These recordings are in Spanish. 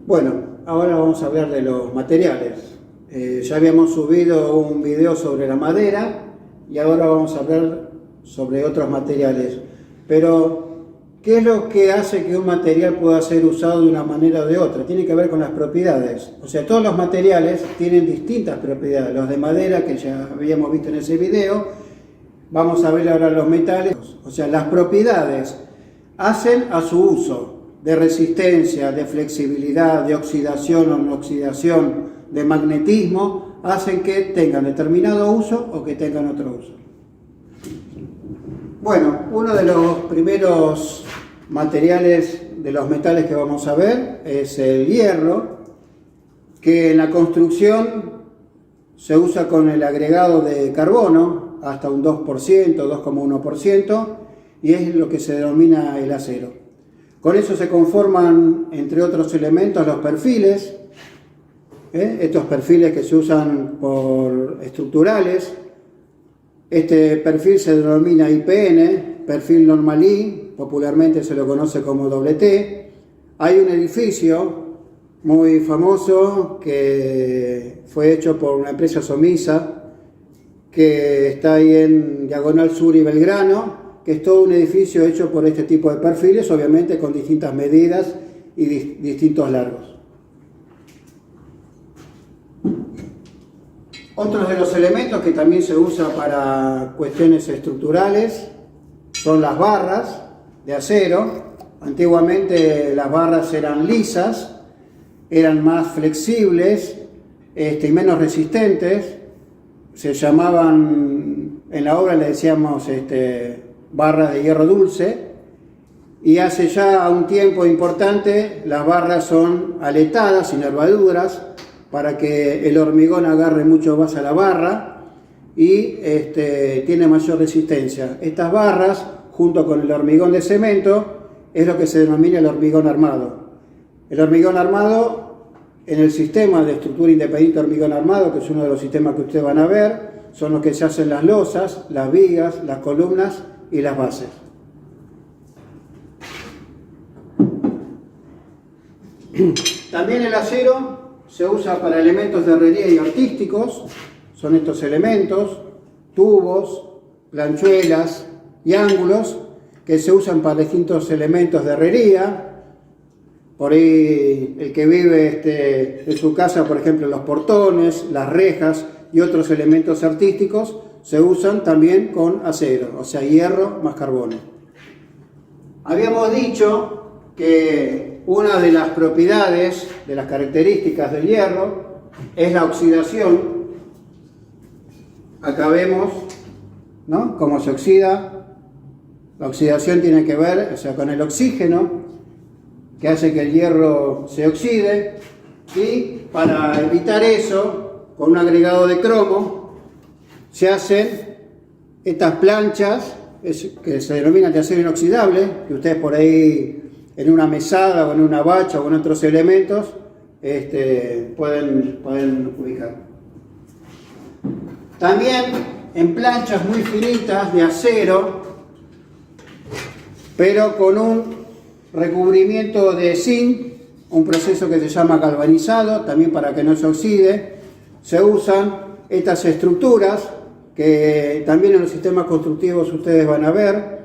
Bueno, ahora vamos a hablar de los materiales. Ya habíamos subido un video sobre la madera y ahora vamos a hablar sobre otros materiales. Pero, ¿qué es lo que hace que un material pueda ser usado de una manera o de otra? Tiene que ver con las propiedades. O sea, todos los materiales tienen distintas propiedades. Los de madera, que ya habíamos visto en ese video, vamos a ver ahora los metales. O sea, las propiedades hacen a su uso de resistencia, de flexibilidad, de oxidación o no oxidación, de magnetismo, hacen que tengan determinado uso o que tengan otro uso. Bueno, uno de los primeros materiales de los metales que vamos a ver es el hierro, que en la construcción se usa con el agregado de carbono, hasta un 2%, 2,1%, y es lo que se denomina el acero. Con eso se conforman, entre otros elementos, los perfiles, estos perfiles que se usan por estructurales. Este perfil se denomina IPN, perfil normal I, popularmente se lo conoce como T. Hay un edificio muy famoso que fue hecho por una empresa Somisa, que está ahí en Diagonal Sur y Belgrano, que es todo un edificio hecho por este tipo de perfiles, obviamente con distintas medidas y distintos largos. Otros de los elementos que también se usa para cuestiones estructurales son las barras de acero. Antiguamente las barras eran lisas, eran más flexibles y menos resistentes. Se llamaban, en la obra le decíamos barras de hierro dulce, y hace ya un tiempo importante las barras son aletadas, sin nervaduras, para que el hormigón agarre mucho más a la barra y tiene mayor resistencia. Estas barras, junto con el hormigón de cemento, es lo que se denomina el hormigón armado. El hormigón armado, en el sistema de estructura independiente hormigón armado, que es uno de los sistemas que ustedes van a ver, son los que se hacen las losas, las vigas, las columnas y las bases. También el acero se usa para elementos de herrería y artísticos. Son estos elementos, tubos, planchuelas y ángulos, que se usan para distintos elementos de herrería. Por ahí el que vive en su casa, por ejemplo, los portones, las rejas y otros elementos artísticos se usan también con acero, o sea, hierro más carbono. Habíamos dicho que una de las propiedades, de las características del hierro, es la oxidación. Acá vemos, ¿no?, cómo se oxida. La oxidación tiene que ver, o sea, con el oxígeno, que hace que el hierro se oxide, y para evitar eso, con un agregado de cromo, se hacen estas planchas que se denominan de acero inoxidable, que ustedes por ahí en una mesada o en una bacha o en otros elementos pueden ubicar. También en planchas muy finitas de acero, pero con un recubrimiento de zinc, un proceso que se llama galvanizado, también para que no se oxide, se usan estas estructuras que también en los sistemas constructivos ustedes van a ver.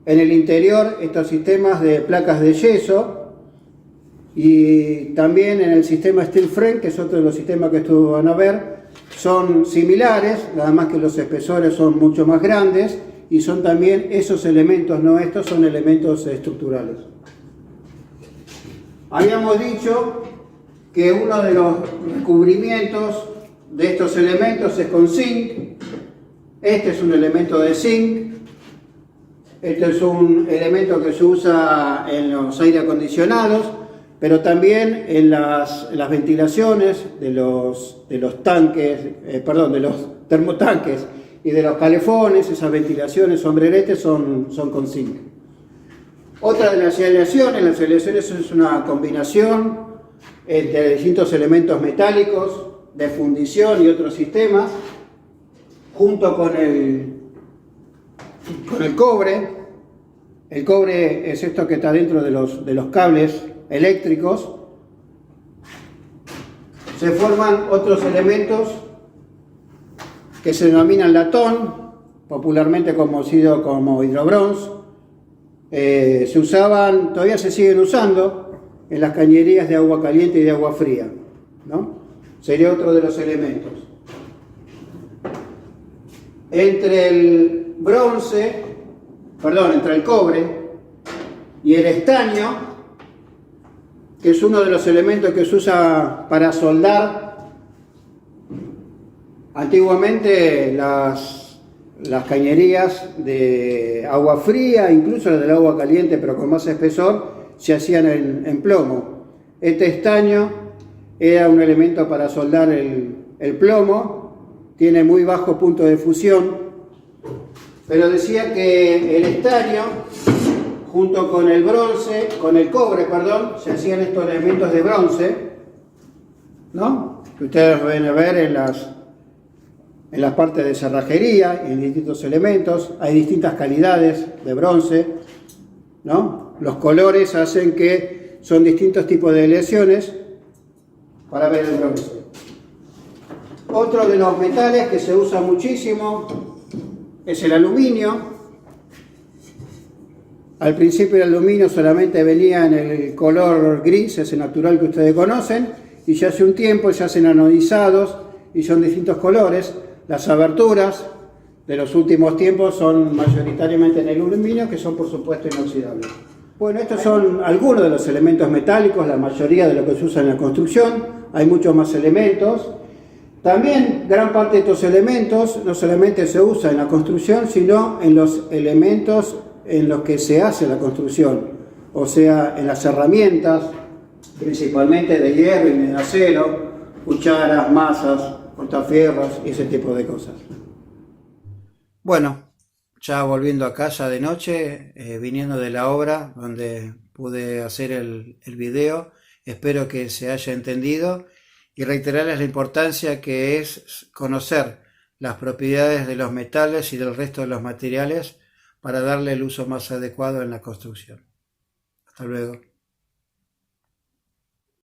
En el interior, estos sistemas de placas de yeso, y también en el sistema steel frame, que es otro de los sistemas que ustedes van a ver, son similares, nada más que los espesores son mucho más grandes, y son también esos elementos, no estos, son elementos estructurales. Habíamos dicho que uno de los recubrimientos de estos elementos es con zinc. Este es un elemento de zinc. Este es un elemento que se usa en los aire acondicionados, pero también en las ventilaciones de los tanques, de los termotanques y de los calefones. Esas ventilaciones sombreretes son con zinc. Otra de las aleaciones es una combinación entre distintos elementos metálicos de fundición y otros sistemas, junto con el cobre. El cobre es esto que está dentro de los cables eléctricos, se forman otros elementos que se denominan latón, popularmente conocido como hidrobronce. Se usaban, todavía se siguen usando en las cañerías de agua caliente y de agua fría, ¿no? Sería otro de los elementos. Entre el cobre y el estaño, que es uno de los elementos que se usa para soldar. Antiguamente las cañerías de agua fría, incluso las del agua caliente, pero con más espesor, se hacían en plomo. Este estaño era un elemento para soldar el plomo, tiene muy bajo punto de fusión, pero decía que el estaño, junto con el cobre, se hacían estos elementos de bronce, ¿no? Que ustedes pueden ver en las partes de cerrajería y en distintos elementos. Hay distintas calidades de bronce, ¿no? Los colores hacen que son distintos tipos de aleaciones para ver el bronce. Otro de los metales que se usa muchísimo es el aluminio. Al principio el aluminio solamente venía en el color gris, ese natural que ustedes conocen, y ya hace un tiempo ya hacen anodizados y son distintos colores. Las aberturas de los últimos tiempos son mayoritariamente en el aluminio, que son por supuesto inoxidables. Bueno, estos son algunos de los elementos metálicos, la mayoría de lo que se usa en la construcción. Hay muchos más elementos. También gran parte de estos elementos no solamente se usa en la construcción, sino en los elementos en los que se hace la construcción, o sea, en las herramientas, principalmente de hierro y de acero, cucharas, masas, cortafierros y ese tipo de cosas. Bueno, ya volviendo a casa de noche, viniendo de la obra donde pude hacer el video, espero que se haya entendido y reiterarles la importancia que es conocer las propiedades de los metales y del resto de los materiales para darle el uso más adecuado en la construcción. Hasta luego.